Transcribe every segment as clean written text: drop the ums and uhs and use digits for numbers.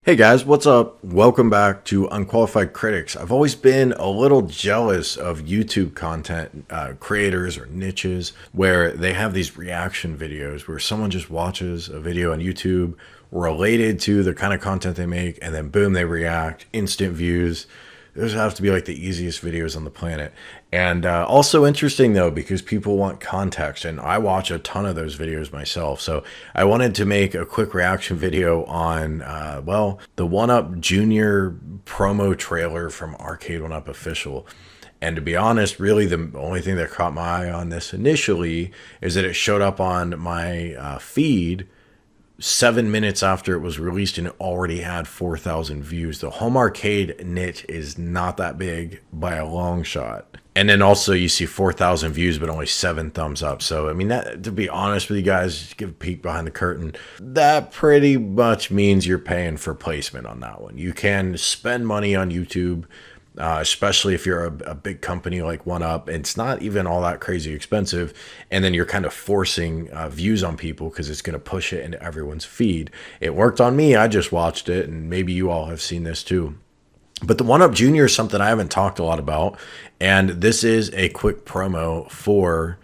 Hey guys, what's up? Welcome back to Unqualified Critics. I've always been a little jealous of YouTube content creators or niches where they have these reaction videos where someone just watches a video on YouTube related to the kind of content they make and then boom, they react, instant views. Those have to be like the easiest videos on the planet. And also interesting though, because people want context and I watch a ton of those videos myself. So I wanted to make a quick reaction video on, the 1UP Junior promo trailer from Arcade1up Official. And to be honest, really the only thing that caught my eye on this initially is that it showed up on my feed 7 minutes after it was released and it already had 4,000 views. The home arcade niche is not that big by a long shot. And then also you see 4,000 views, but only 7 thumbs up. So, I mean, that, to be honest with you guys, just give a peek behind the curtain. That pretty much means you're paying for placement on that one. You can spend money on YouTube, especially if you're a big company like 1UP. It's not even all that crazy expensive. And then you're kind of forcing views on people because it's going to push it into everyone's feed. It worked on me. I just watched it, and maybe you all have seen this too. But the 1UP Junior is something I haven't talked a lot about. And this is a quick promo for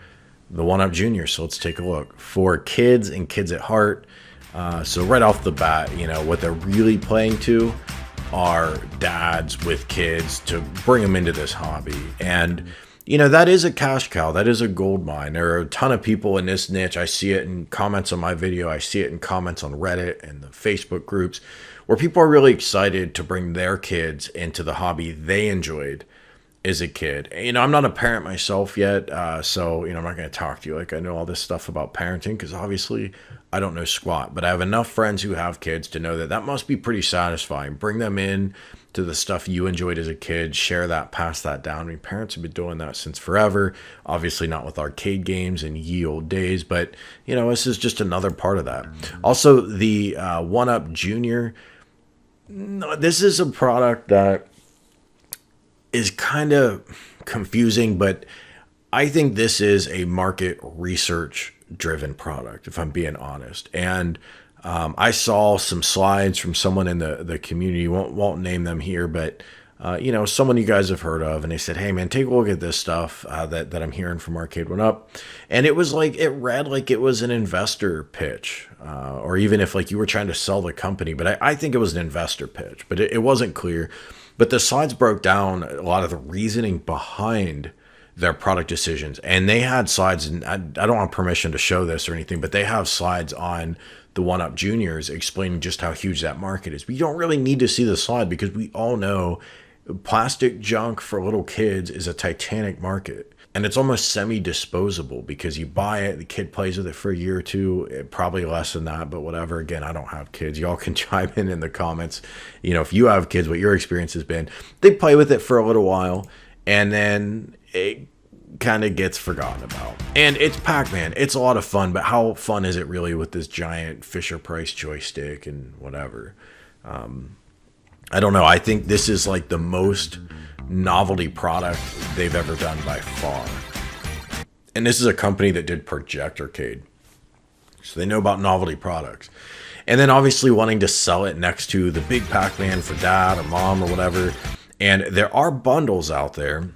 the 1UP Junior. So let's take a look. For kids and kids at heart. So right off the bat, you know, what they're really playing to are dads with kids to bring them into this hobby. And, you know, that is a cash cow. That is a gold mine. There are a ton of people in this niche. I see it in comments on my video. I see it in comments on Reddit and the Facebook groups where people are really excited to bring their kids into the hobby they enjoyed as a kid. You know, I'm not a parent myself yet, so, you know, I'm not going to talk to you like I know all this stuff about parenting because obviously I don't know squat. But I have enough friends who have kids to know that that must be pretty satisfying. Bring them in to the stuff you enjoyed as a kid, share that, pass that down. I mean, parents have been doing that since forever. Obviously not with arcade games in ye old days, but, you know, this is just another part of that. Also, the 1UP Junior, this is a product that is kind of confusing, but I think this is a market research driven product, if I'm being honest. And I saw some slides from someone in the community, won't name them here, but you know, someone you guys have heard of, and they said, hey man, take a look at this stuff that I'm hearing from Arcade1up. And it was like, it read like it was an investor pitch, or even if like you were trying to sell the company, but I think it was an investor pitch, but it wasn't clear. But the slides broke down a lot of the reasoning behind their product decisions. And they had slides, and I don't want permission to show this or anything, but they have slides on the 1UP Juniors explaining just how huge that market is. We don't really need to see the slide because we all know plastic junk for little kids is a titanic market. And it's almost semi-disposable because you buy it, the kid plays with it for a year or two, probably less than that, but whatever. Again, I don't have kids. Y'all can chime in the comments. You know, if you have kids, what your experience has been. They play with it for a little while, and then it kind of gets forgotten about. And it's Pac-Man. It's a lot of fun, but how fun is it really with this giant Fisher-Price joystick and whatever? I don't know. I think this is like the most novelty product they've ever done by far. And this is a company that did Project Arcade, so they know about novelty products. And then obviously wanting to sell it next to the big Pac-Man for dad or mom or whatever. And there are bundles out there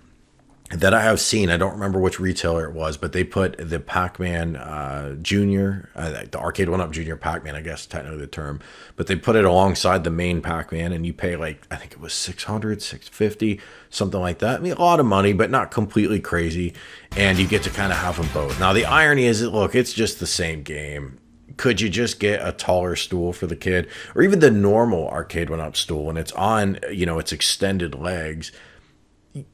that I have seen. I don't remember which retailer it was, but they put the Pac-Man Junior, the Arcade1up Junior Pac-Man, I guess technically the term, but they put it alongside the main Pac-Man, and you pay like, I think it was $600, $650, something like that. I mean, a lot of money, but not completely crazy, and you get to kind of have them both. Now, the irony is that, look, it's just the same game. Could you just get a taller stool for the kid, or even the normal Arcade1up stool, and it's on, you know, its extended legs?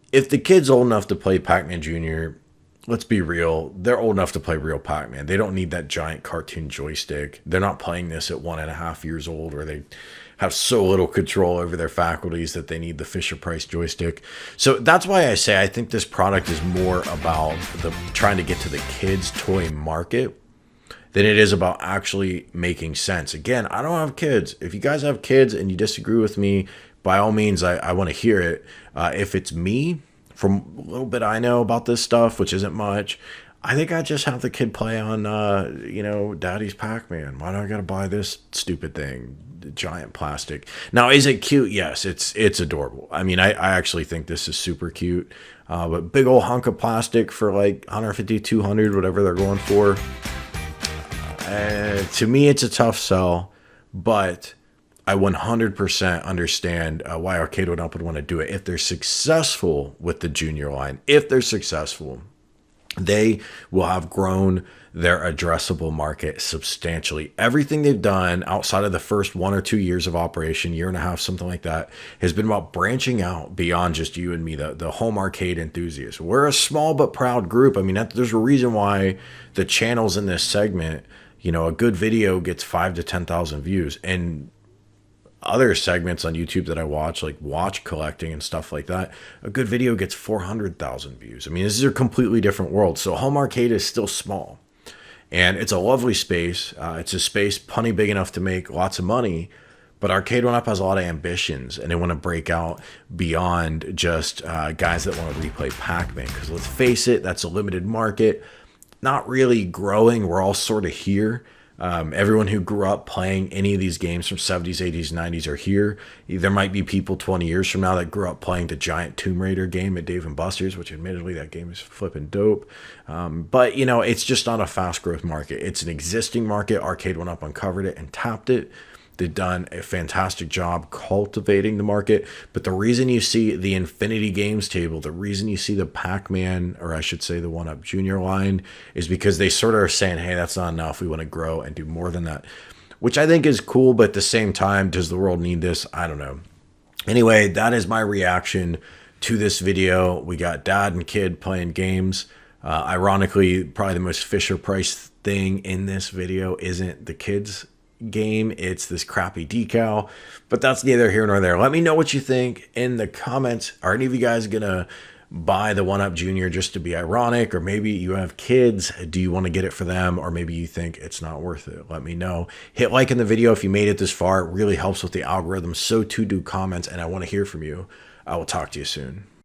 If the kid's old enough to play Pac-Man Jr., let's be real, they're old enough to play real Pac-Man. They don't need that giant cartoon joystick. They're not playing this at 1.5 years old, where they have so little control over their faculties that they need the Fisher-Price joystick. So that's why I say I think this product is more about trying to get to the kids' toy market than it is about actually making sense. Again, I don't have kids. If you guys have kids and you disagree with me, by all means, I want to hear it. If it's me, from a little bit I know about this stuff, which isn't much, I think I just have the kid play on, Daddy's Pac-Man. Why do I gotta buy this stupid thing? The giant plastic. Now, is it cute? Yes, it's adorable. I mean, I actually think this is super cute. But big old hunk of plastic for like 150, 200, whatever they're going for. To me, it's a tough sell, but I 100% understand why Arcade1up would want to do it if they're successful with the junior line. If they're successful, they will have grown their addressable market substantially. Everything they've done outside of the first 1 or 2 years of operation, year and a half, something like that, has been about branching out beyond just you and me, the home arcade enthusiasts. We're a small but proud group. I mean, there's a reason why the channels in this segment, a good video gets 5 to 10,000 views, and other segments on YouTube that I watch, like watch collecting and stuff like that, a good video gets 400,000 views. I mean, this is a completely different world. So home arcade is still small, and it's a lovely space. It's a space plenty big enough to make lots of money, but Arcade1up has a lot of ambitions, and they want to break out beyond just guys that want to replay Pac-Man. Because let's face it, that's a limited market, not really growing. We're all sort of here. Everyone who grew up playing any of these games from 70s, 80s, 90s are here. There might be people 20 years from now that grew up playing the giant Tomb Raider game at Dave & Buster's, which admittedly that game is flipping dope. But, it's just not a fast growth market. It's an existing market. Arcade1up uncovered it and tapped it. They've done a fantastic job cultivating the market. But the reason you see the Infinity Games table, the reason you see the Pac-Man, or I should say the 1UP Junior line, is because they sort of are saying, hey, that's not enough. We want to grow and do more than that, which I think is cool. But at the same time, does the world need this? I don't know. Anyway, that is my reaction to this video. We got dad and kid playing games. Ironically, probably the most Fisher Price thing in this video isn't the kids' game, it's this crappy decal, but that's neither here nor there. Let me know what you think in the comments. Are any of you guys gonna buy the 1UP Junior just to be ironic, or maybe you have kids, do you want to get it for them, or maybe you think it's not worth it? Let me know. Hit like in the video if you made it this far. It really helps with the algorithm. So too do comments, and I want to hear from you. I will talk to you soon.